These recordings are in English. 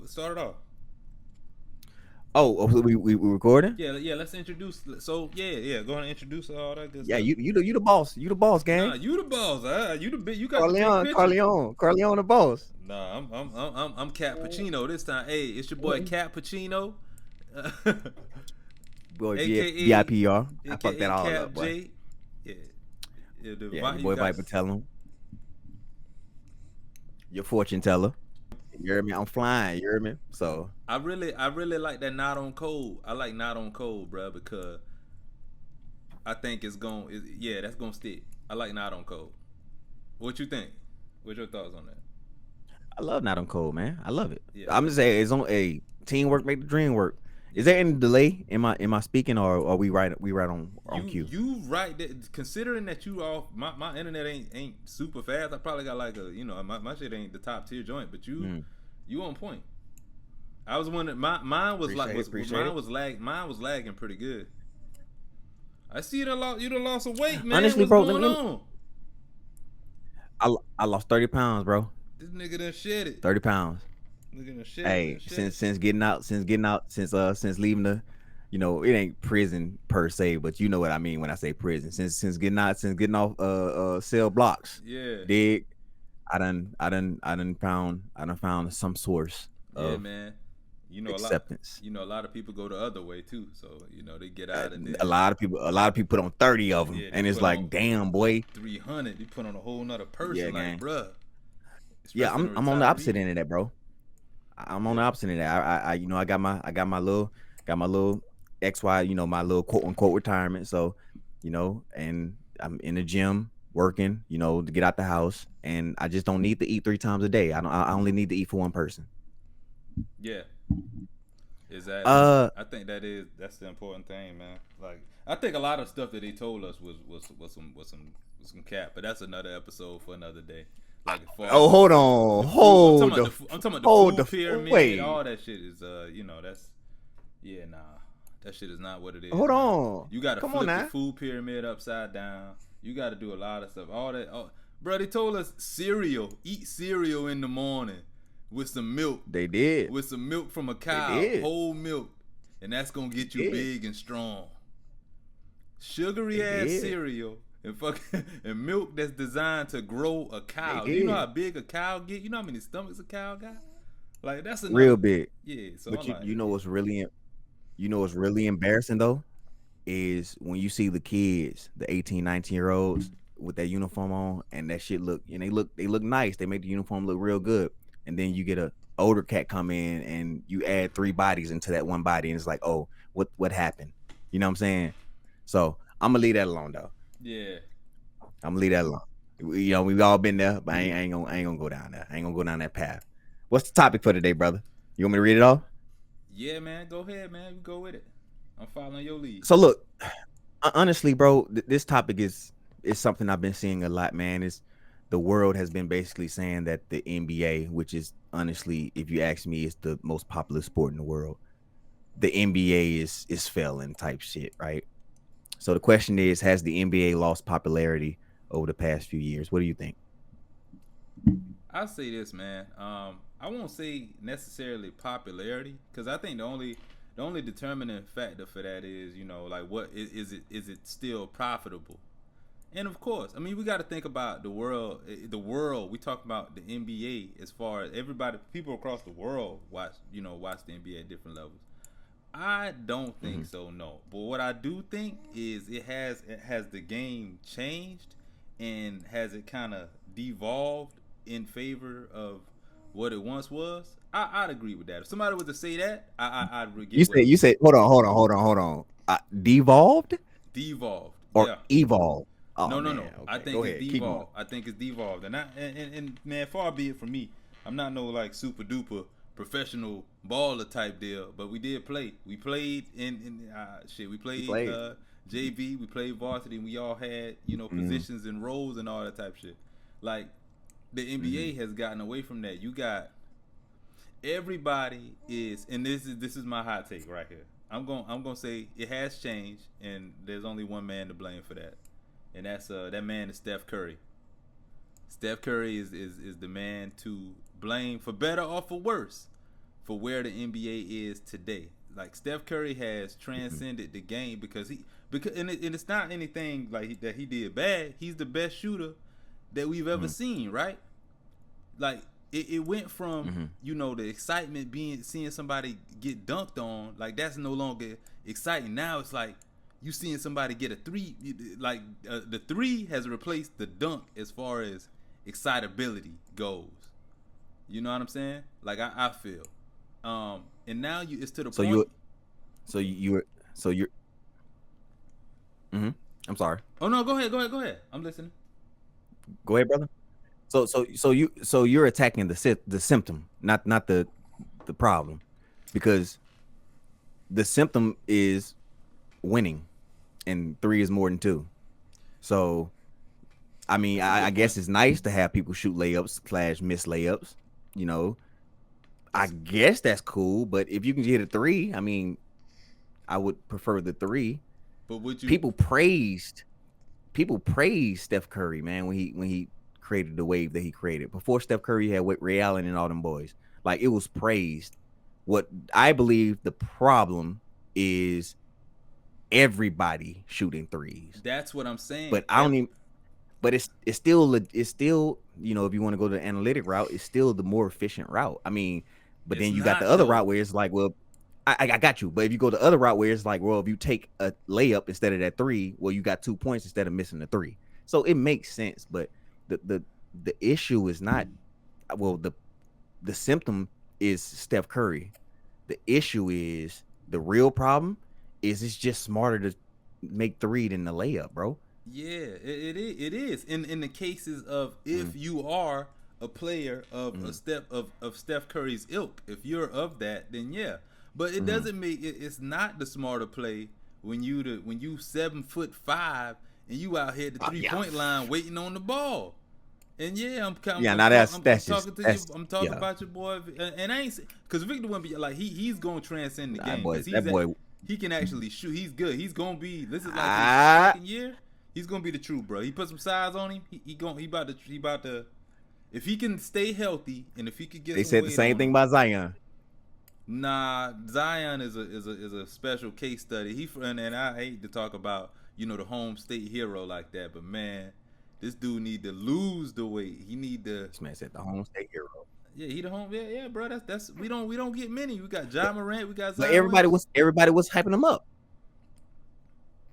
start it off. Oh, we recording? Yeah. Let's introduce. So yeah. Go ahead and introduce all that good Yeah, stuff. you the boss. You the boss, Nah, gang. you the boss. You the big. You got the big Corleone, picture. Corleone, Corleone the boss. Nah, I'm Cat Pacino this time. Hey, it's your boy Cat Pacino, Boy, aka VIPR. I fucked that aka all Cap up, boy. J. Yeah, Yeah, your you boy got. Viper tell him. Your fortune teller. You hear me? I'm flying. You hear me? So I really like that not on code. I like not on code, bro, because I think yeah, that's gonna stick. I like not on code. What you think? What's your thoughts on that? I love not on code, man. I love it. Yeah, I'm just saying it's on a teamwork make the dream work. Is yeah. there any delay in my speaking, or are we right on cue? You right that considering that you off my internet ain't super fast. I probably got like my shit ain't the top tier joint, but Mm, you on point. I was wondering mine was like appreciate it. mine was lagging pretty good. I see you done lost some weight, man. Honestly, What's bro, going on? I lost 30 pounds, bro. This nigga done shed it. 30 pounds. Nigga done Hey, shed it. since leaving the, it ain't prison per se, but you know what I mean when I say prison. Since getting off cell blocks, Yeah. dig. I done found some source Yeah, of man. acceptance. A lot of people go the other way too. So, they get out and A then lot of people put on 30 of them, yeah, they and it's put on like, damn, boy. 300. They put on a whole nother Yeah, person, like, gang. bruh. Yeah, Especially the I'm on the opposite retiree. end of that, bro. I'm on Yeah. the opposite of that. I got my little XY, my little quote unquote retirement. So, and I'm in the gym working, to get out the house, and I just don't need to eat 3 times a day. I only need to eat for one person. Yeah. Exactly. Uh, I think that's the important thing, man. Like I think a lot of stuff that they told us was some cap, but that's another episode for another day. Like as far as oh, hold on, the food, I'm talking about the hold food the pyramid. wait, All that shit is that's yeah, nah. That shit is not what it is, hold man. on. You got to Come on flip the now. food pyramid upside down. You got to do a lot of stuff. All that, bro. They told us eat cereal in the morning with some milk, They did. from a They cow, did. whole milk, and that's gonna They get you did. big and strong. Sugary They ass did. cereal and fucking and milk that's designed to grow a They cow. You know how did. big a cow get? You know how many stomachs a cow got? Like that's Real another. big. Yeah. So But I'm you like, you know what's really embarrassing though is when you see the kids, the 18, 19-year-olds with that uniform on, and that shit they look nice. They make the uniform look real good. And then you get a older cat come in and you add 3 bodies into that one body, and it's like, oh, what happened? You know what I'm saying? So I'm gonna leave that alone though. yeah. I'm gonna leave that alone. We've all been there, but I ain't gonna go down there. I ain't gonna go down that path. What's the topic for today, brother? You want me to read it off? Yeah, man. Go ahead, man. You go with it. I'm following your lead. So look, honestly, bro, this topic is something I've been seeing a lot, man. Is the world has been basically saying that the NBA, which is honestly, if you ask me, is the most popular sport in the world. The NBA is failing type shit, right? So the question is, has the NBA lost popularity over the past few years? What do you think? I'll say this, man. I won't say necessarily popularity because I think the only determining factor for that is like what is it still profitable? And of course, I mean we got to think about the world. The world we talk about the NBA as far as everybody, people across the world watch the NBA at different levels. I don't think Hmm. so, no. But what I do think is it has the game changed and has it kind of devolved in favor of what it once was. I'd agree with that. If somebody was to say that, I'd You get what said you said hold on. Devolved devolved. or Yeah. evolved? Oh No, no, man, no. I okay, think go it's ahead, keep going. devolved. I think it's devolved, and man, far be it from me. I'm not no like super duper professional baller type deal, but we did play. We played in shit. We You played played. JV. We played varsity. And we all had Mm-hmm. positions and roles and all that type shit. Like the NBA Mm-hmm. has gotten away from that. You got everybody is, and this is my hot take right here. I'm gonna say it has changed, and there's only one man to blame for that, and that man is Steph Curry. Steph Curry is the man to blame for better or for worse for where the NBA is today. Like Steph Curry has transcended the game because and it's not anything like that he did bad. He's the best shooter that we've ever seen, right? Like it went from the excitement seeing somebody get dunked on, like that's no longer exciting. Now it's like you seeing somebody get a three, like the three has replaced the dunk as far as excitability goes. You know what I'm saying? Like I feel, and now it's to the point. You're. I'm sorry. Oh no, go ahead. I'm listening. Go ahead, brother. So you're attacking the symptom, not the problem, because the symptom is winning, and 3 is more than 2. So, I mean, I guess it's nice to have people shoot layups / miss layups. You know, I guess that's cool. But if you can get a 3, I mean, I would prefer the 3. But would you? People praised Steph Curry, man, when he created the wave that he created. Before Steph Curry had Ray Allen and all them boys. Like, it was praised. What I believe the problem is everybody shooting 3s. That's what I'm saying. But I don't even. But it's still if you want to go the analytic route, it's still the more efficient route. I mean, but then you got the other route where it's like, well, I got you. But if you go the other route where it's like, well, if you take a layup instead of that 3, well, you got 2 points instead of missing the 3. So it makes sense. But the issue is not, well, the symptom is Steph Curry. The issue is, the real problem is, it's just smarter to make 3 than the layup, bro. Yeah, it is. In the cases of if you are a player of Steph Curry's ilk, if you're of that, then yeah. But it doesn't make it's not the smarter play when you 7'5" and you out here at the 3-point line waiting on the ball. And I'm talking about your boy, and I ain't, because Victor wouldn't be like he's gonna transcend the game. That boy, he can actually shoot. He's good. He's gonna be. This is like his second year. He's gonna be the truth, bro. He put some size on him. He about to. If he can stay healthy and if he could get. They said the same thing about Zion. Nah, Zion is a special case study. And I hate to talk about the home state hero like that, but man, this dude need to lose the weight. He need to. This man said the home state hero. Yeah, he the home. Yeah, bro. That's we don't get many. We got Ja Morant. We got Zion. But everybody was hyping him up.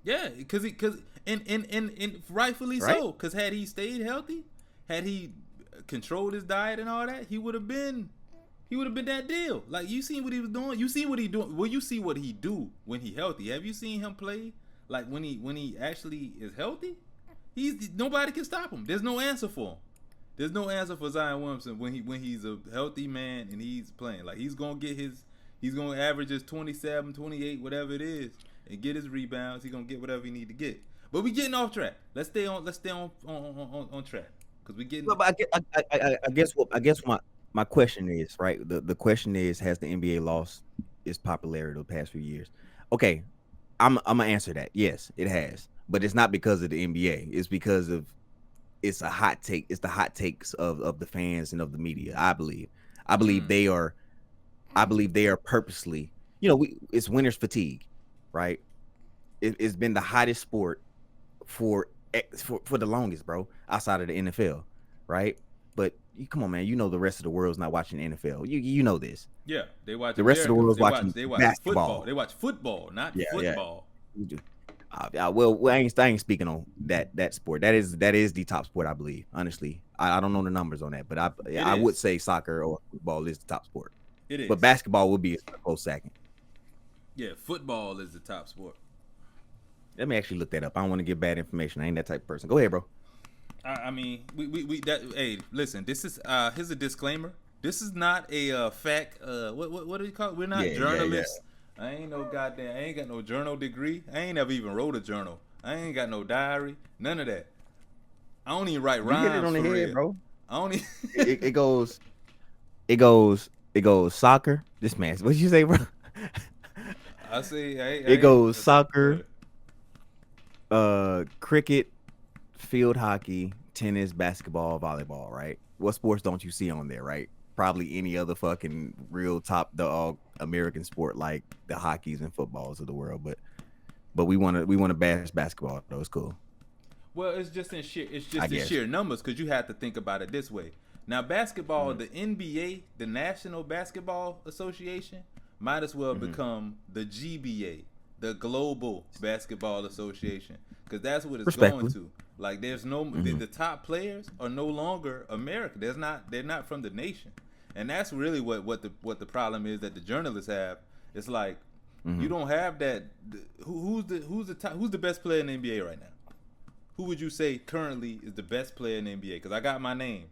Yeah, because rightfully right? so. Because had he stayed healthy, had he controlled his diet and all that, he would have been that deal. Like, you seen what he was doing. You see what he doing. Well, you see what he do when he healthy. Have you seen him play like when he actually is healthy? Nobody can stop him. There's no answer for him. There's no answer for Zion Williamson when he's a healthy man and he's playing. Like, he's gonna average his 27, 28, whatever it is, and get his rebounds. He's gonna get whatever he need to get. But we getting off track. Let's stay on track, because we getting. But I guess my question is, right. The question is, has the NBA lost its popularity the past few years? Okay, I'm gonna answer that. Yes, it has, but it's not because of the NBA. It's because of it's a hot take. It's the hot takes of the fans and of the media. I believe they are. I believe they are purposely. It's winner's fatigue, right? It's been the hottest sport for the longest, bro, outside of the NFL, right? But come on, man, the rest of the world's not watching the NFL. You know this. Yeah, they watch the rest of the world's watching basketball. Football. They watch football, not football. Yeah. Well, I ain't speaking on that sport. That is the top sport, I believe. Honestly, I don't know the numbers on that, but I would say soccer or football is the top sport. It is. But basketball would be a close second. Yeah, football is the top sport. Let me actually look that up. I don't want to give bad information. I ain't that type of person. Go ahead, bro. I mean, hey, listen, this is here's a disclaimer. This is not a fact. What do you call it? We're not journalists. Yeah. I ain't got no journal degree. I ain't never even wrote a journal. I ain't got no diary. None of that. I don't even write rhymes. You hit it on the head, bro. I don't even. It goes soccer. This man, what you say, bro? I say it goes soccer, cricket, field hockey, tennis, basketball, volleyball, right? What sports don't you see on there, right? probably any other fucking real top dog American sport like the hockeys and footballs of the world. But we want to bash basketball though. It's cool. Well, it's I just in guess. sheer numbers because you have to think about it this way. Now, basketball, Mm-hmm. the NBA, the National Basketball Association, might as well Mm-hmm. become the GBA, the Global Basketball Association, because that's what it's going Respectfully. to. Like, there's no Mm-hmm. the top players are no longer American. They're not from the nation, and that's really what the problem is that the journalists have. It's like Mm-hmm. you don't have that. Who's the best player in the NBA right now? Who would you say currently is the best player in the NBA? Because I got my name.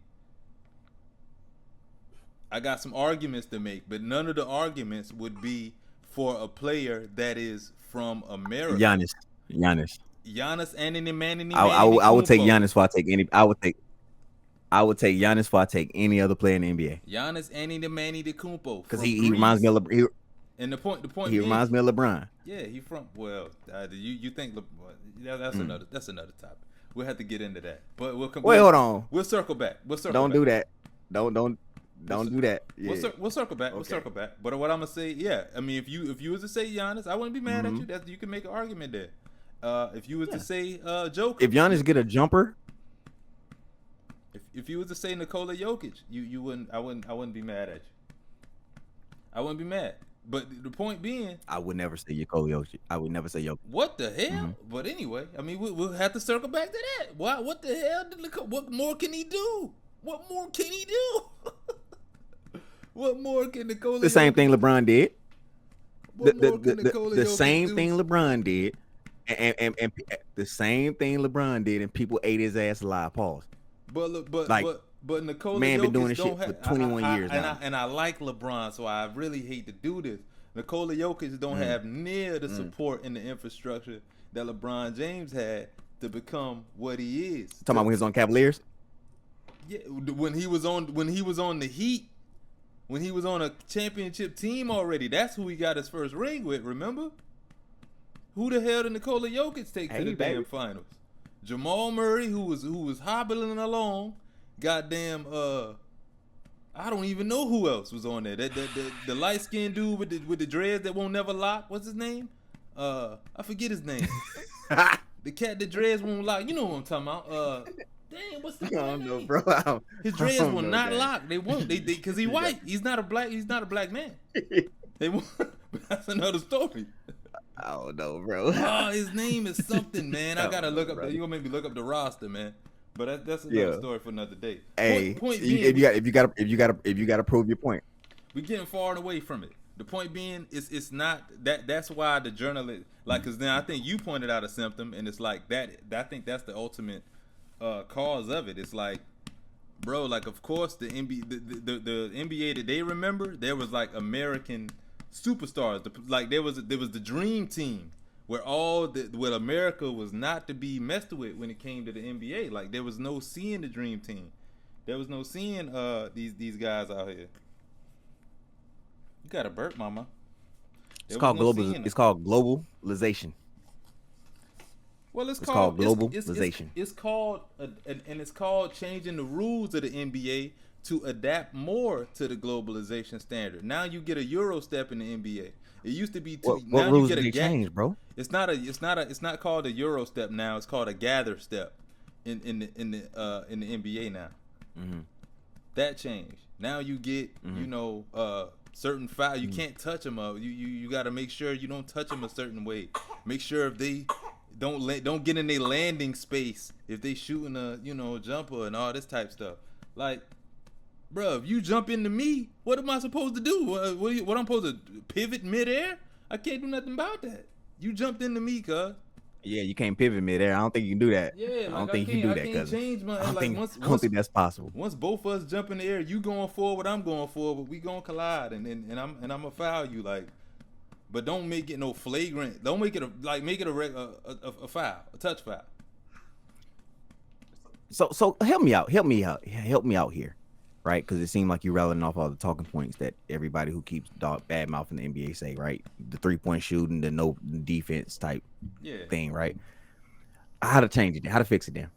I got some arguments to make, but none of the arguments would be for a player that is from America. Giannis. Giannis. Giannis I would take Antetokounmpo. Giannis before I take any. I would take Giannis before I take any other player in the NBA Giannis Antetokounmpo because from he reminds me Greece. of And the point he being, reminds me of LeBron. yeah, he from you think that's another topic. We'll have to get into that, but Wait, hold on. We'll circle back. Don't Back. do that. Don't do that. Yeah. We'll circle back. Okay. We'll circle back. But what I'm gonna say, yeah, I mean, if you was to say Giannis, I wouldn't be mad at you. That you can make an argument there. If you was to say Joker, If Giannis get a jumper, if you was to say Nikola Jokic, you wouldn't. I wouldn't be mad at you. I wouldn't be mad. But the point being, I would never say Nikola Jokic. I would never say Jokic. what the hell? But anyway, I mean, we'll have to circle back to that. What the hell? What more can he do? What more can he do? What more can Nikola? The same thing LeBron did. What more can Nikola The Jokic same do? thing LeBron did, and the same thing LeBron did, and people ate his ass alive. Pause. Like, But Nikola man Jokic been doing this don't shit for 21 years now. and I like LeBron, so I really hate to do this. Nikola Jokic don't have near the support and the infrastructure that LeBron James had to become what he is. Talking about when he was on Cavaliers. Yeah, when he was on the Heat, when he was on a championship team already, that's who he got his first ring with. Remember? Who the hell did Nikola Jokic take to the damn finals? Jamal Murray, who was hobbling along. Goddamn, I don't even know who else was on there. The light skinned dude with the dreads that won't never lock. What's his name? I forget his name. The cat that dreads won't lock. You know what I'm talking about? Dang, what's the name? I don't know, bro. His dreads will not lock. They won't. They because he's white. He's not a black man. They won't. That's another story. I don't know, bro. Oh, his name is something, man. I gotta look up. You gonna make me look up the roster, man. But that's another story for another day. Hey, point if being, you gotta prove your point. we're getting far away from it. The point being, it's not that. That's why the journalist, like, because then I think you pointed out a symptom, and it's like that. I think that's the ultimate cause of it. It's like, bro, like, of course the NBA that they remember, there was like American superstars. Like there was the dream team where where America was not to be messed with when it came to the NBA. Like there was no seeing the dream team. There was no seeing these guys out here. You got a burp, mama. It's called globalization. Well, it's called globalization. It's called and it's called changing the rules of the NBA to adapt more to the globalization standard. Now you get a Euro step in the NBA. It used to be What now rules you get did a they change, bro? It's not called a Euro step now. It's called a gather step in the NBA now. Mm-hmm. That changed. Now you get certain foul. You can't touch them up. You got to make sure you don't touch them a certain way. Make sure if they don't get in their landing space if they shooting a jumper and all this type stuff. Like, bro, if you jump into me, what am I supposed to do? What I'm supposed to pivot midair? I can't do nothing about that. You jumped into me, cuz. Yeah, you can't pivot midair. I don't think you can do that. Yeah, I don't think you can do that, cuz. I don't think that's possible. Once both of us jump in the air, you going forward, I'm going forward, we gonna collide, and I'm gonna foul you, like. But don't make it no flagrant. Don't make it a foul, a touch foul. So help me out here, right? Because it seemed like you're rattling off all the talking points that everybody who keeps bad mouth in the NBA say, right? The 3-point shooting, the no defense type thing, right? How to change it? How to fix it then?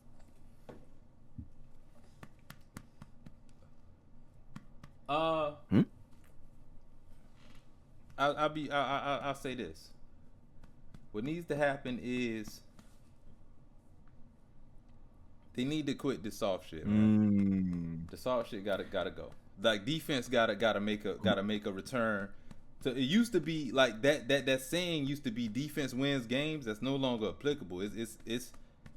I'll say this. What needs to happen is they need to quit this soft shit, man. Mm. The soft shit gotta go. Like defense gotta make a return. It used to be like that saying used to be defense wins games. That's no longer applicable. It's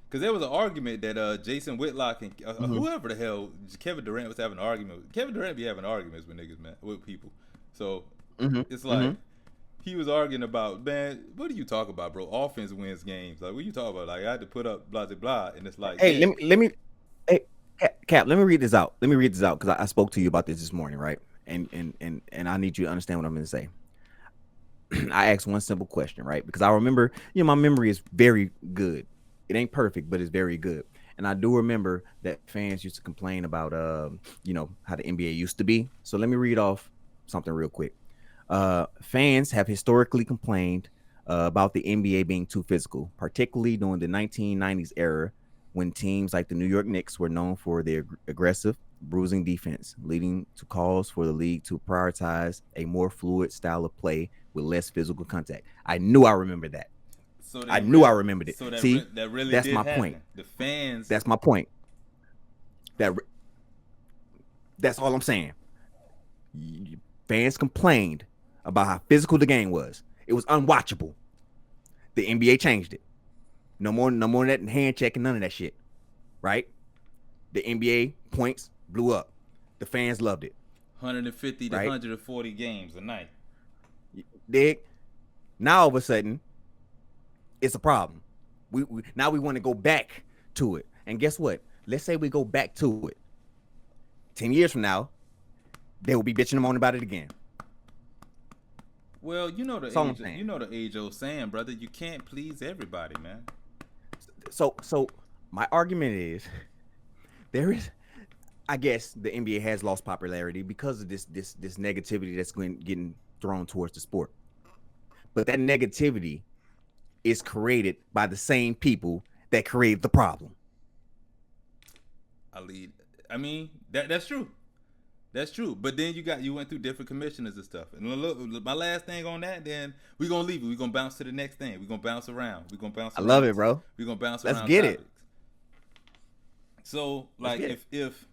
because there was an argument that Jason Whitlock and Mm-hmm. whoever the hell Kevin Durant was having an argument. Kevin Durant be having arguments with niggas, man, with people. So Mm-hmm. it's Mm-hmm. like he was arguing about, man, what do you talk about, bro? Offense wins games. Like, what you talking about? Like, I had to put up blah blah blah, and it's like, Hey, damn. hey, Cap, let me read this out. Let me read this out because I spoke to you about this morning, right? And I need you to understand what I'm going to say. I asked one simple question, right? Because I remember, my memory is very good. It ain't perfect, but it's very good. And I do remember that fans used to complain about, how the NBA used to be. So let me read off something real quick. Fans have historically complained about the NBA being too physical, particularly during the 1990s era when teams like the New York Knicks were known for their aggressive, bruising defense, leading to calls for the league to prioritize a more fluid style of play with less physical contact. I knew I remembered that. So I they knew I really, remembered it. so See, that really that's did my point. happen. The fans, That's my point. That that's all I'm saying. Fans complained about how physical the game was. It was unwatchable. The NBA changed it. No more of that hand checking, none of that shit. Right? The NBA points blew up. The fans loved it. 150 to Right? 140 games a night. Dig? Now all of a sudden, it's a problem. We now we want to go back to it. And guess what? Let's say we go back to it. 10 years from now, they will be bitching and moaning about it again. Well, That's all I'm saying. you know the age old saying, brother. You can't please everybody, man. So my argument is there is, I guess the NBA has lost popularity because of this negativity that's getting thrown towards the sport. But that negativity is created by the same people that created the problem. I mean, that's true. That's true. But then you went through different commissioners and stuff. And look, my last thing on that, then we're gonna leave it. We're gonna bounce to the next thing. We're gonna bounce around. We're gonna bounce I love around. it, bro. We're gonna bounce Let's around get it. topics. So Let's like get it. if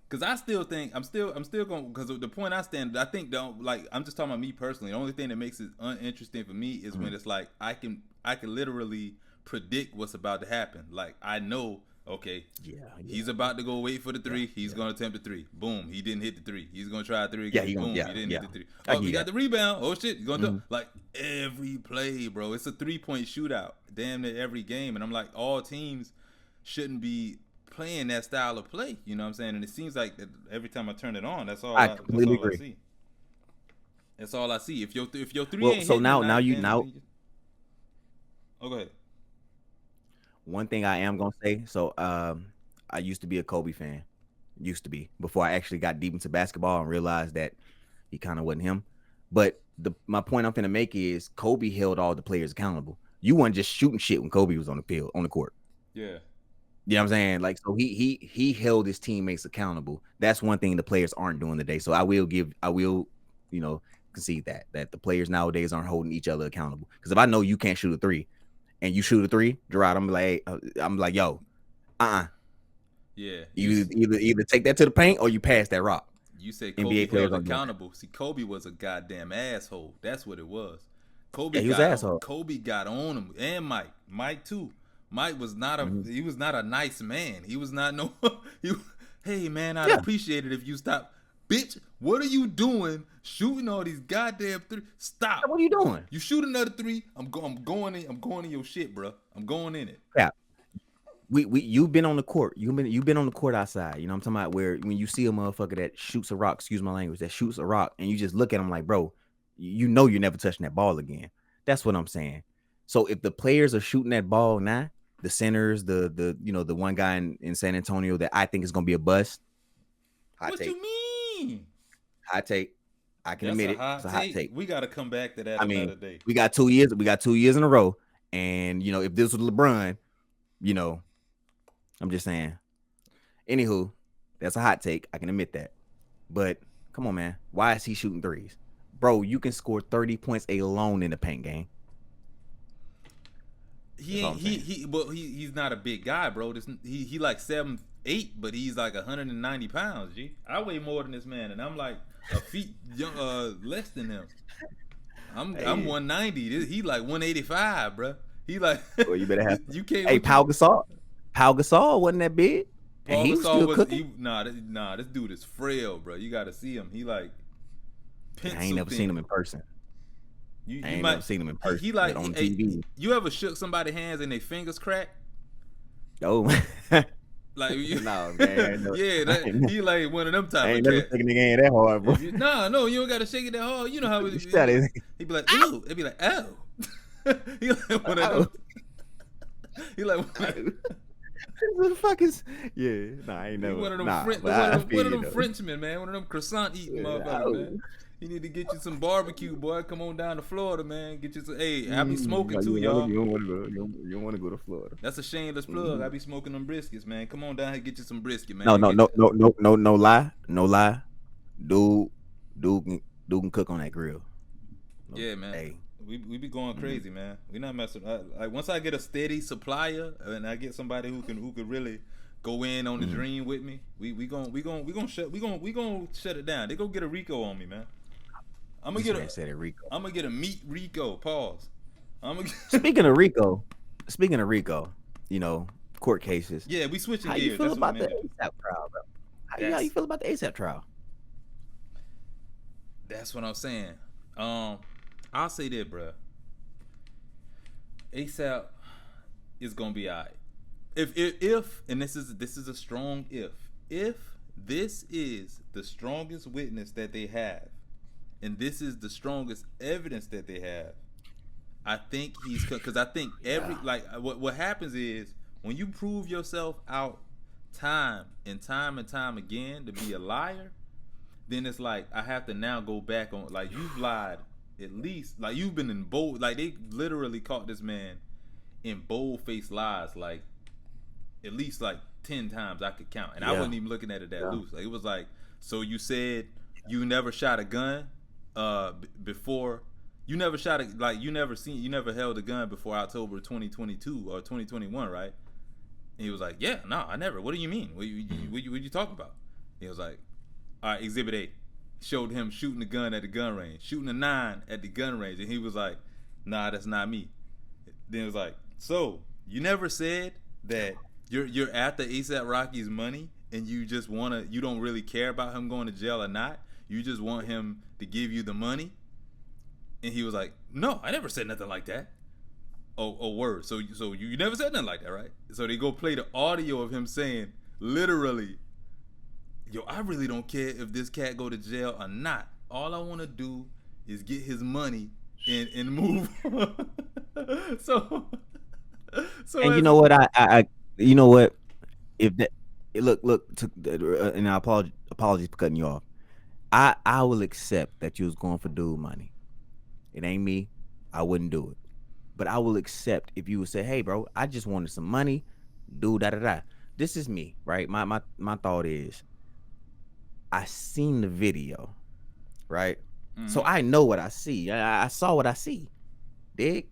because I still think I'm still going, because the point I stand, I think, don't, like, I'm just talking about me personally. The only thing that makes it uninteresting for me is when it's like I can literally predict what's about to happen. Like, I know, okay, he's about to go wait for the three. He's gonna attempt the three. Boom, he didn't hit the three. He's gonna try a three again. Boom, he didn't hit the three. I Oh, get he got that. the rebound. Oh shit, he's gonna do like every play, bro. It's a 3-point shootout, damn near every game, and I'm like, all teams shouldn't be playing that style of play. You know what I'm saying? And it seems like that every time I turn it on, that's all I I completely agree. see. That's all I see. If your three Well, ain't so hitting now tonight, you then now oh, go ahead. one thing I am gonna say. So I used to be a Kobe fan. Used to be before I actually got deep into basketball and realized that he kind of wasn't him. But my point I'm finna make is Kobe held all the players accountable. You weren't just shooting shit when Kobe was on the field, on the court. Yeah. You know what I'm saying? Like, so he held his teammates accountable. That's one thing the players aren't doing today. So I will, concede that the players nowadays aren't holding each other accountable. Because if I know you can't shoot a three and you shoot a three, Gerard, I'm like, yo, Yeah. either take that to the paint or you pass that rock. You say NBA Kobe players held aren't doing that. accountable. See, Kobe was a goddamn asshole. That's what it was. Yeah, he was an asshole. Kobe got on him, and Mike too. Mike was not he was not a nice man. He was not no. Hey man, I'd appreciate it if you stop, bitch. What are you doing? Shooting all these goddamn three? Stop. What are you doing? You shoot another three? I'm going in your shit, bro. I'm going in it. Yeah. You've been on the court. You've been on the court outside. You know what I'm talking about? Where when you see a motherfucker that shoots a rock, excuse my language, that shoots a rock, and you just look at him like, bro, you know you're never touching that ball again. That's what I'm saying. So if the players are shooting that ball now, the centers, the one guy in San Antonio that I think is gonna be a bust. What you mean? Hot take. I can admit it. It's a hot take. We got to come back to that another day. We got 2 years. We got 2 years in a row. And if this was LeBron, I'm just saying. Anywho, that's a hot take. I can admit that. But come on, man. Why is he shooting threes? bro, you can score 30 points alone in the paint game. He ain't he's not a big guy, bro. He like 7'8", but he's like 190 pounds. G, I weigh more than this man, and I'm like a feet less than him. I'm 190. He like 185, bro. He like well, you better have. You can't. Hey, Pau Gasol wasn't that big, and Paul he was Gasol still was cooking. nah. This dude is frail, bro. You got to see him. He like pencil I ain't never thin. seen him in person. I ain't never seen him in person. He like on TV. You ever shook somebody's hands and their fingers crack? Oh, Like no, man. No. Yeah, he like one of them type I ain't of never cats. taking the game that hard, bro. No, you don't gotta shake it that hard. You know how it he'd be like, ew. It'd be like, oh. He like one of them. He like what the fuck is? Yeah, nah, I ain't never. One of them, one of them Frenchmen, man. One of them croissant eating motherfuckers, man. You need to get you some barbecue, boy. Come on down to Florida, man. Get you some. Hey, I be smoking too, y'all. You don't want to go to Florida. That's a shameless plug. I be smoking them briskets, man. Come on down here, get you some brisket, man. No lie. Dude can cook on that grill. Yeah, man. Hey. We be going crazy, man. We not messing. Like once I get a steady supplier and I get somebody who could really go in on the dream with me, we gonna shut it down. They go get a Rico on me, man. I'm gonna get a meat Rico. Pause. Speaking of Rico, you know, court cases. Yeah, we switching gears. How you feel about the ASAP trial, bro? How you feel about the ASAP trial? That's what I'm saying. I'll say that, bro. ASAP is gonna be alright. If and this is a strong if this is the strongest witness that they have, and this is the strongest evidence that they have, I think he's because I think what happens is when you prove yourself out time and time again to be a liar, then it's like I have to now go back on like you've lied. At least, like you've been in bold, like they literally caught this man in bold-faced lies, like at least like 10 times I could count, and I wasn't even looking at it that loose. Like it was like, so you said you never shot a gun before, you never shot you never held a gun before October 2022 or 2021, right? And he was like, yeah, no, I never. What do you mean? What you talking about? He was like, all right, Exhibit A. Showed him shooting the gun at the gun range, shooting a 9 at the gun range, and he was like, nah, that's not me. Then it was like, so you never said that you're after ASAP Rocky's money and you just you don't really care about him going to jail or not, you just want him to give you the money? And he was like, no, I never said nothing like that. Oh word. So you never said nothing like that, right? So they go play the audio of him saying literally, yo, I really don't care if this cat go to jail or not. All I want to do is get his money and move on. so and you know what? I you know what? If that look, and I apologies for cutting you off. I will accept that you was going for dude money. It ain't me. I wouldn't do it. But I will accept if you would say, hey, bro, I just wanted some money. Do da. This is me, right? My thought is, I seen the video, right? Mm-hmm. So I know what I see. I saw what I see. Dig?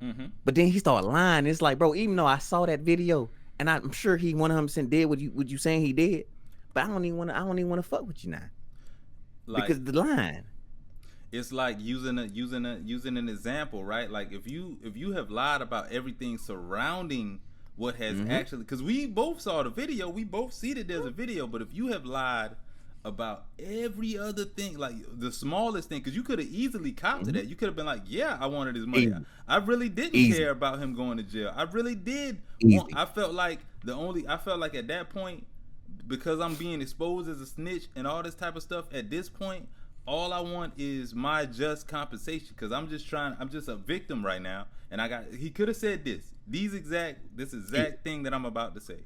Mm-hmm. But then he started lying. It's like, bro, even though I saw that video, and I'm sure he 100% did what you saying he did, but I don't even want to fuck with you now, like, because the line. It's like using an example, right? Like if you have lied about everything surrounding what has actually, because we both saw the video, we both see that there's a video, but if you have lied about every other thing, like the smallest thing, because you could have easily copped to that. You could have been like, yeah, I wanted his money. I really didn't care about him going to jail. I really did. I felt like at that point, because I'm being exposed as a snitch and all this type of stuff, at this point, all I want is my just compensation, because I'm just a victim right now, and he could have said this exact thing that I'm about to say.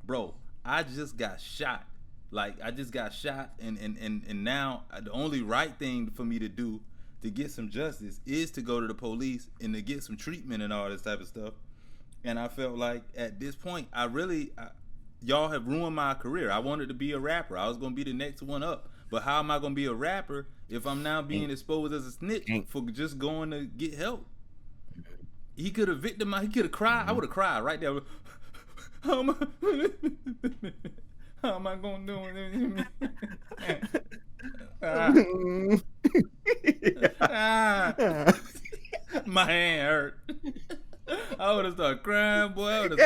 Bro, I just got shot. Like, I just got shot, and now the only right thing for me to do to get some justice is to go to the police and to get some treatment and all this type of stuff. And I felt like at this point, y'all have ruined my career. I wanted to be a rapper. I was going to be the next one up. But how am I gonna be a rapper if I'm now being exposed as a snitch Ain't. for just going to get help? He could have victimized. He could have cried. I would have cried right there. How am I gonna do it? My hand hurt. I would have started crying, boy. I would have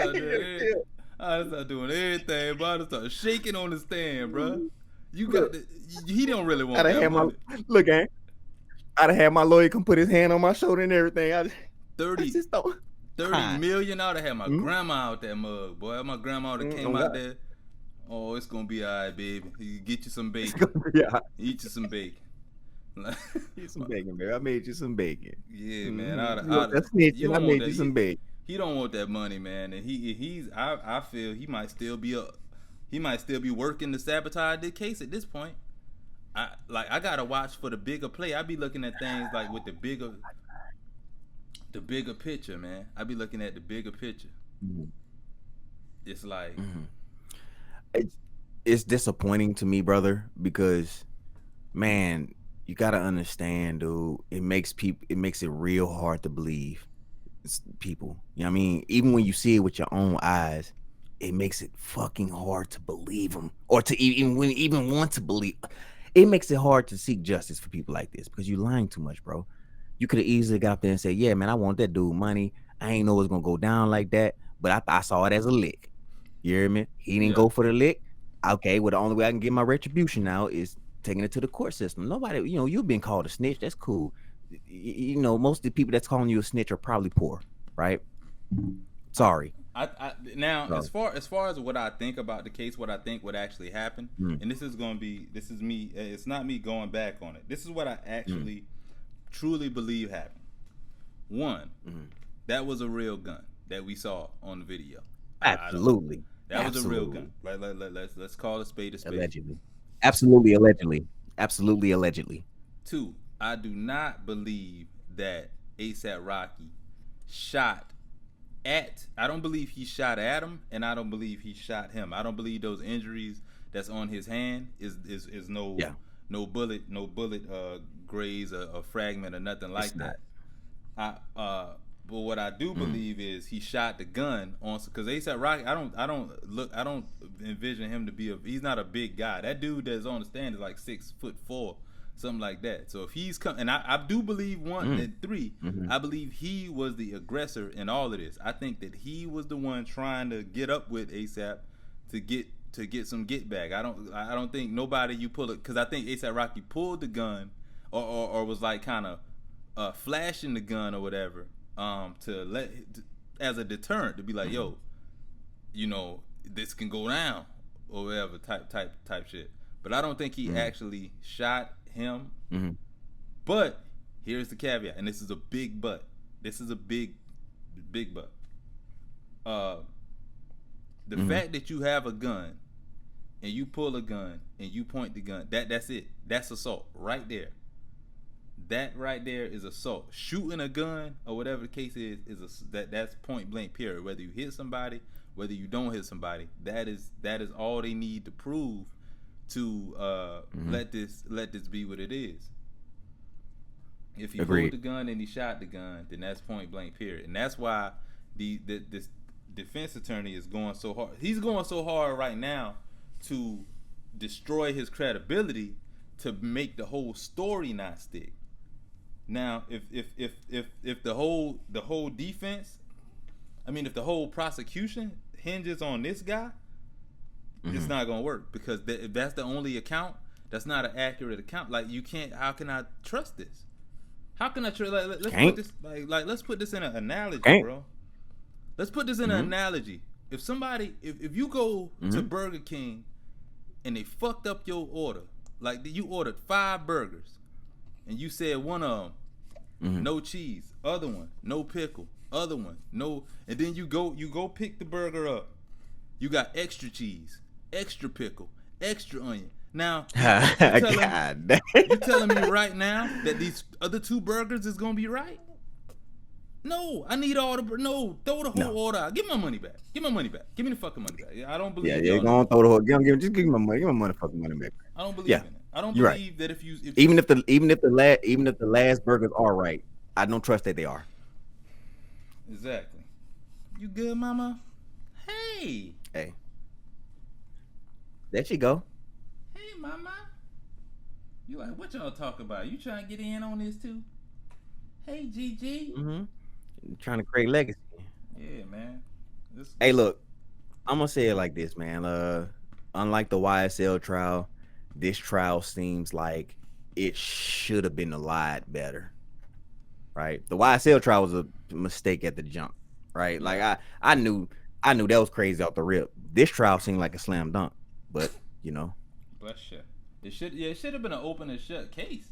started doing everything, but I would have started shaking on the stand, bro. You got the, he don't really want that money. Look, I'd have had my lawyer come put his hand on my shoulder and everything. 30 million. I'd have had my grandma out that mug, boy. My grandma that came out there. Oh, it's gonna be all right, baby. You get you some bacon. Eat you some bacon. Eat some bacon, baby. I made you some bacon. Yeah, man. I made you some bacon. He don't want that money, man. And I feel he might still be working to sabotage the case at this point. I gotta watch for the bigger play. I be looking at things like with the bigger picture, man. I be looking at the bigger picture. It's like it's disappointing to me, brother, because man, you gotta understand, dude. It makes it real hard to believe people. You know what I mean? Even when you see it with your own eyes, it makes it fucking hard to believe them, or to even want to believe. It makes it hard to seek justice for people like this because you're lying too much, bro. You could have easily got up there and said, "Yeah, man, I want that dude money. I ain't know it's gonna go down like that, but I saw it as a lick." You hear me? He didn't go for the lick. Okay, well, the only way I can get my retribution now is taking it to the court system. Nobody, you've been called a snitch. That's cool. Most of the people that's calling you a snitch are probably poor, right? Sorry. As far as what I think about the case, what I think would actually happen, and this is me. It's not me going back on it. This is what I actually truly believe happened. One, that was a real gun that we saw on the video. Absolutely. That was a real gun. Let's call a spade a spade. Allegedly. Absolutely allegedly. Two, I do not believe that ASAP Rocky shot at. I don't believe he shot at him, and I don't believe he shot him. I don't believe those injuries that's on his hand is no bullet graze a fragment or nothing like that. But what I do believe is he shot the gun on, because ASAP Rocky, I don't envision him to be he's not a big guy. That dude that's on the stand is like 6'4", something like that. So if he's come, and I do believe and three, I believe he was the aggressor in all of this. I think that he was the one trying to get up with ASAP to get some get back. I don't think nobody you pull it, because I think ASAP Rocky pulled the gun or was like kind of flashing the gun or whatever. As a deterrent, to be like, yo, this can go down or whatever type shit. But I don't think he actually shot him. But here's the caveat, and this is a big but. This is a big but. The fact that you have a gun and you pull a gun and you point the gun, that's it. That's assault right there. That right there is assault. Shooting a gun or whatever the case is that's point blank period. Whether you hit somebody, whether you don't hit somebody, that is all they need to prove to let this be what it is. If he pulled the gun and he shot the gun, then that's point blank period. And that's why this defense attorney is going so hard. He's going so hard right now to destroy his credibility, to make the whole story not stick. Now, if the whole defense, if the whole prosecution hinges on this guy, it's not gonna work, because if that's the only account, that's not an accurate account. Like, you can't. How can I trust this? How can I trust? Let's put this in an analogy, bro. Let's put this in an analogy. If somebody, if you go to Burger King and they fucked up your order, like you ordered 5 burgers. And you said one of them, no cheese. Other one, no pickle. Other one, no. And then you go pick the burger up. You got extra cheese, extra pickle, extra onion. Now, you telling me right now that these other 2 burgers is gonna be right? No, I need all the. No, throw the whole order out. Give my money back. Give my money back. Give me the fucking money back. I don't believe. Yeah, you're gonna throw the whole. Just give me my money. Give my motherfucking money back. I don't believe in it. I don't You're right. believe that if Even if the last burgers are right, I don't trust that they are. exactly. You good, mama? Hey, Hey, there she go. hey, mama. You like what y'all talk about? You trying to get in on this too? Hey, GG. Trying to create legacy. Yeah, man. Hey, look, I'm gonna say it like this, man. Unlike the YSL trial, this trial seems like it should have been a lot better. Right? The YSL trial was a mistake at the jump. Right? Yeah. Like I knew that was crazy off the rip. This trial seemed like a slam dunk, but you know, Bless you. It should have been an open and shut case.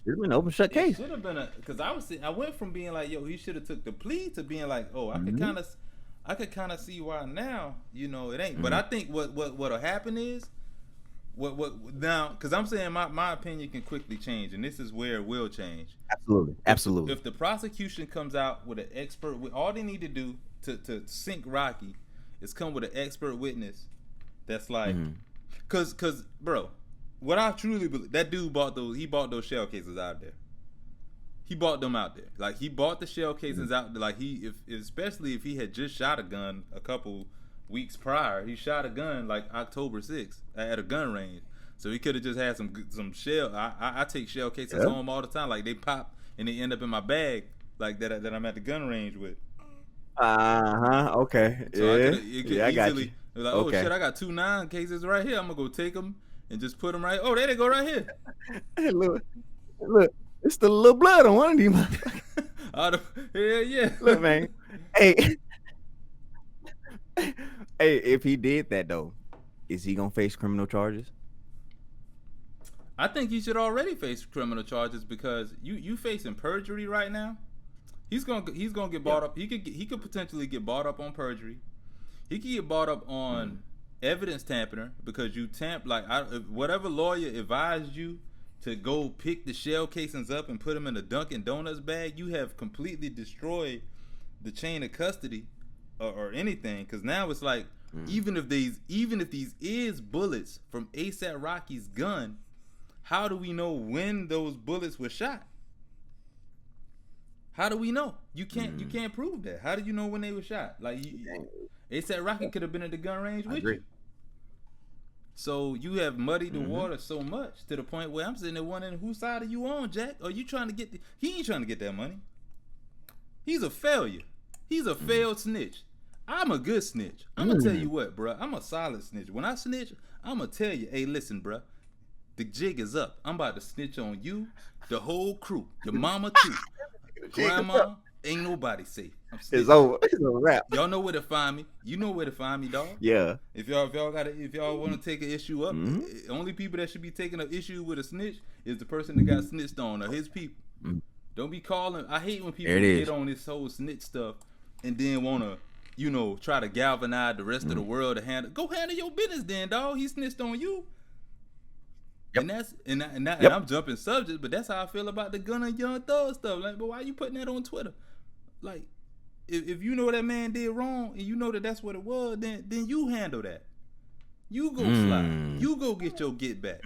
should have been an open shut It case. should have been because I went from being like, yo, he should have took the plea to being like, oh, I could kind of see why now, you know, it ain't. But I think what'll happen is what now, because I'm saying my opinion can quickly change, and this is where it will change. Absolutely. If the prosecution comes out with an expert, all they need to do to sink Rocky is come with an expert witness that's like, cause bro, what I truly believe, that dude bought those shell cases out there. He bought them out there. Like he bought the shell cases out there. Like especially if he had just shot a gun a couple weeks prior. He shot a gun like October 6th at a gun range. So he could have just had some shell. I take shell cases home all the time. Like they pop and they end up in my bag like that I'm at the gun range with. Okay. So I got you. Like, oh shit, I got 2 9 cases right here. I'm gonna go take them and just put them right. Oh, there they go right here. Hey, look, it's the little blood on one of these. Yeah. Look, man. Hey, if he did that though, is he gonna face criminal charges? I think he should already face criminal charges because you facing perjury right now. He's gonna get bought up. He could potentially get bought up on perjury. He could get bought up on evidence tampering because you whatever lawyer advised you to go pick the shell casings up and put them in a Dunkin' Donuts bag, you have completely destroyed the chain of custody or anything. Because now it's like even if these is bullets from ASAP Rocky's gun, how do we know when those bullets were shot? How do we know? You can't prove that. How do you know when they were shot? Like ASAP Rocky could have been at the gun range with you. So you have muddied the water so much to the point where I'm sitting there wondering whose side are you on, Jack? Are you trying to get he ain't trying to get that money. He's a failure. He's a failed snitch. I'm a good snitch. I'm gonna tell you what, bro. I'm a solid snitch. When I snitch, I'm gonna tell you, hey, listen, bro. The jig is up. I'm about to snitch on you, the whole crew, your mama too, grandma. Ain't nobody safe. It's over. It's a wrap. Y'all know where to find me. You know where to find me, dog. Yeah. If y'all want to take an issue up, only people that should be taking an issue with a snitch is the person that got snitched on or his people. Don't be calling. I hate when people get on this whole snitch stuff and then want to, try to galvanize the rest of the world to handle. Go handle your business, then, dog. He snitched on you. Yep. And I'm jumping subjects, but that's how I feel about the Gunna Young Thug stuff. Like, but why you putting that on Twitter? Like, if you know that man did wrong and you know that that's what it was, then you handle that. You go slide. You go get your get back.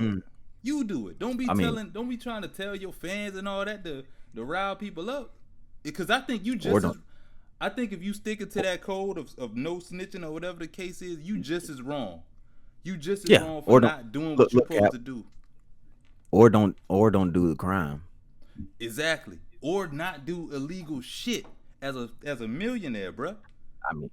You do it. Don't be trying to tell your fans and all that to rile people up. Because I think I think if you stick it to that code of no snitching or whatever the case is, you just as wrong. You just as wrong for not doing what you're supposed to do. Or don't do the crime. Exactly. Or not do illegal shit as a millionaire, bruh. I mean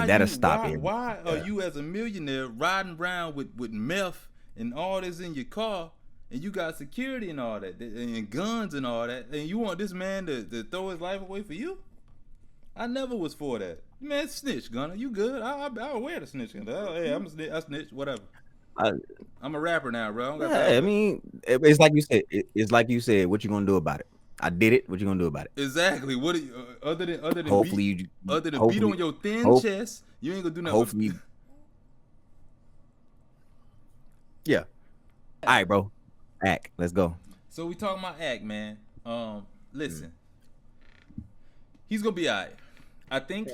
that'll stop it. Why are you as a millionaire riding around with meth and all this in your car and you got security and all that and guns and all that and you want this man to throw his life away for you? I never was for that. Man, snitch, Gunna. You good? I'll wear the snitch. Hey, I'm a snitch. I snitch. Whatever. I'm a rapper now, bro. I mean, it's like you said. It's like you said. What you gonna do about it? I did it. What you gonna do about it? Exactly. What other than hopefully beat on your thin chest, you ain't gonna do nothing. Hopefully. Yeah. All right, bro. Act. Let's go. So we talking about Act, man. Listen. He's gonna be all right. I think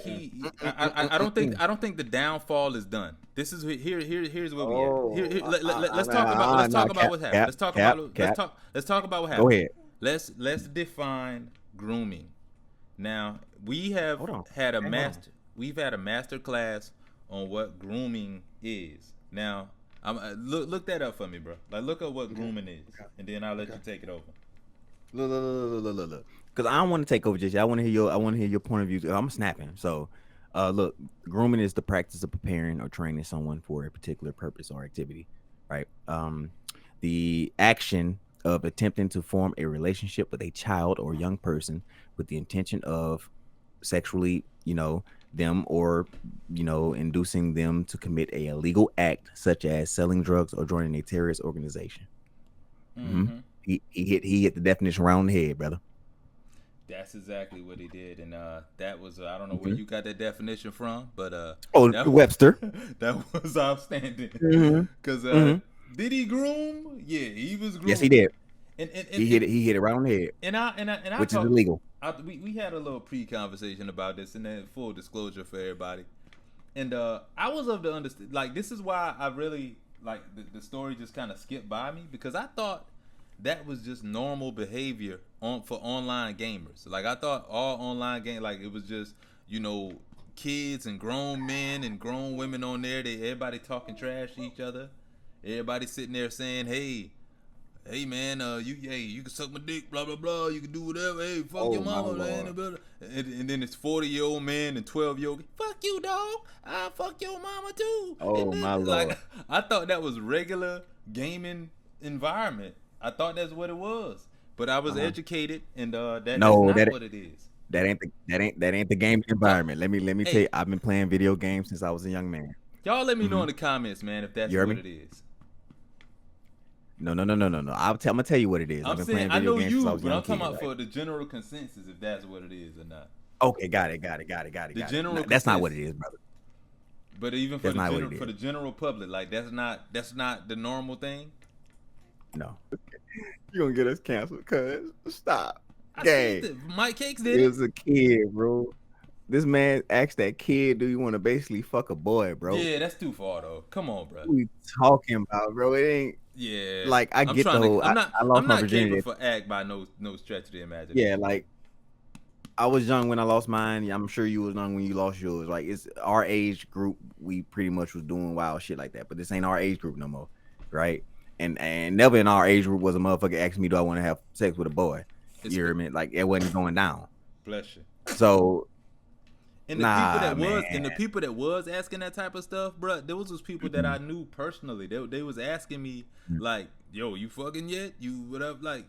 I don't think the downfall is done. This is here's where we at. Oh, Let's talk about no, what happened. cap, cap, cap. Let's talk about what Go happened. ahead. Let's define grooming. Now, Hold on. had a Hold on. we've had a master class on what grooming is. Now, look that up for me, bro. Like, look up what grooming is, and then I'll let you take it over. Look. Because I don't want to take over just yet. I want to hear your point of view. I'm snapping. So, look, grooming is the practice of preparing or training someone for a particular purpose or activity, right? The action of attempting to form a relationship with a child or young person with the intention of sexually, them or inducing them to commit a illegal act such as selling drugs or joining a terrorist organization. He hit the definition right on the head, brother. That's exactly what he did, and that was I don't know where you got that definition from, but Webster. That was outstanding. Because did he groom? Yeah, he was grooming. Yes, he did. And he hit it right on the head. And I which is illegal. We had a little pre-conversation about this, and then full disclosure for everybody. And I was of the understand, like, this is why I really like the story just kind of skipped by me, because I thought that was just normal behavior for online gamers. Like, I thought all online game, like, it was just, kids and grown men and grown women on there. Everybody talking trash to each other. Everybody sitting there saying, hey man, you can suck my dick, blah blah blah. You can do whatever. Hey, fuck your mama, man. And then it's 40-year-old man and 12-year-old. Fuck you, dog. I fuck your mama too. Oh my lord. Like, I thought that was regular gaming environment. I thought that's what it was, but I was educated, and that's not what it is. That ain't the game environment. Let me tell you, I've been playing video games since I was a young man. Y'all let me know in the comments, man, if that's what it is. No. I'm gonna tell you what it is. I've been playing video games since I was a young kid. I'm talking about for the general consensus, if that's what it is or not. Okay, got it. That's not what it is, brother. But even for the general public, like, that's not the normal thing. No. You're gonna get us canceled, cuz. Stop. Mike Cakes did it. It was a kid, bro. This man asked that kid, do you want to basically fuck a boy, bro? Yeah, that's too far, though. Come on, bro. What we talking about, bro? It ain't. Yeah. Like, I get the whole. I lost my virginity. I'm not capable for act by no stretch of the imagination. Yeah, like, I was young when I lost mine. I'm sure you was young when you lost yours. Like, it's our age group. We pretty much was doing wild shit like that. But this ain't our age group no more, right? And never in our age group was a motherfucker asking me, do I want to have sex with a boy? You hear me? Like, it wasn't going down. Bless you. So, and the people that was asking that type of stuff, bro, those was people that I knew personally. They was asking me, like, yo, you fucking yet? You whatever, like,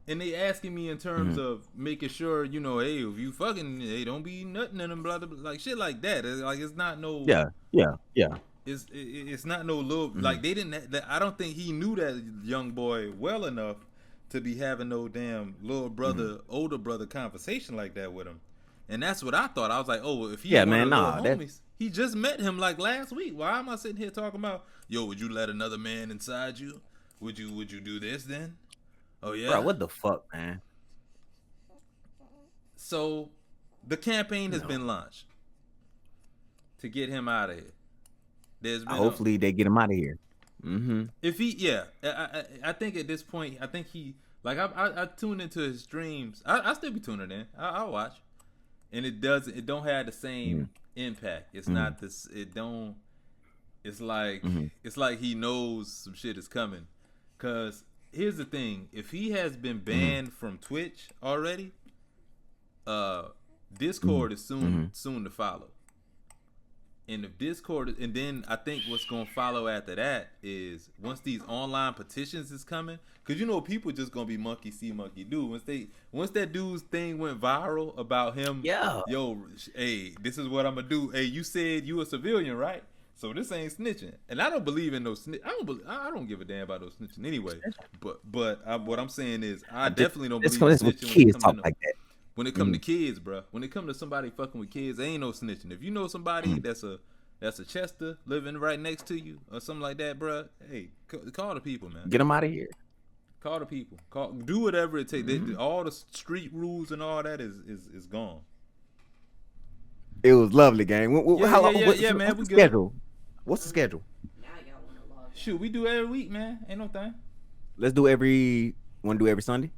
and they asking me in terms of making sure, hey, if you fucking, hey, don't be nutting in them, blah, blah, blah, like shit like that. Like, it's not no. Yeah. It's not no little like they didn't. I don't think he knew that young boy well enough to be having no damn little brother, older brother conversation like that with him. And that's what I thought. I was like, oh, if he homies, he just met him like last week. Why am I sitting here talking about, yo, would you let another man inside you? Would you do this then? Oh yeah, bro, what the fuck, man? So the campaign has been launched to get him out of here. Hopefully they get him out of here. If I think at this point, I think he, like, I tuned into his streams. I still be tuning in. I'll watch, and it don't have the same impact. It's not this. It don't. It's like it's like he knows some shit is coming. Cause here's the thing: if he has been banned from Twitch already, Discord is soon to follow. And if Discord, and then I think what's gonna follow after that is once these online petitions is coming, cause people just gonna be monkey see, monkey do. Once that dude's thing went viral about him, yo, hey, this is what I'm gonna do. Hey, you said you a civilian, right? So this ain't snitching, and I don't believe in no snitch. I don't give a damn about no snitching anyway. But what I'm saying is, I definitely don't believe in snitching. Kids talk like that. When it come to kids, bro. When it come to somebody fucking with kids, there ain't no snitching. If you know somebody that's a Chester living right next to you or something like that, bro, hey, call the people, man. Get them out of here. Call the people. Do whatever it takes. All the street rules and all that is gone. It was lovely, gang. Man. What's We the good. schedule? What's the schedule? Now y'all want to log. Shoot, we do every week, man. Ain't no thing. Let's do every. Want to do every Sunday?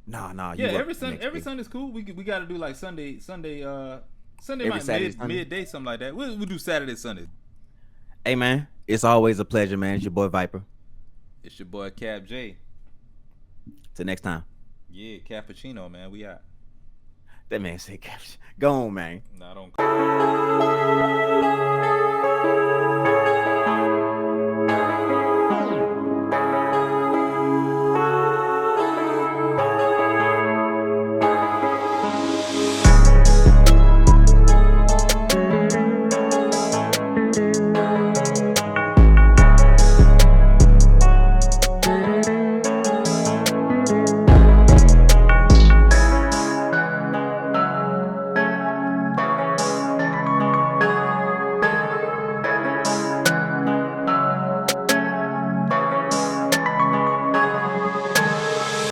Nah. You Yeah, work every the Sunday. next Every day. Sunday's cool. We got to do like Sunday. Sunday Every might Saturday, Sunday? midday, something like that. We'll do Saturday, Sunday. Hey, man, it's always a pleasure, man. It's your boy Viper. It's your boy Cap J. Till next time. Yeah, Cappuccino, man. We out. That man said, "Go on, man." Nah, I don't.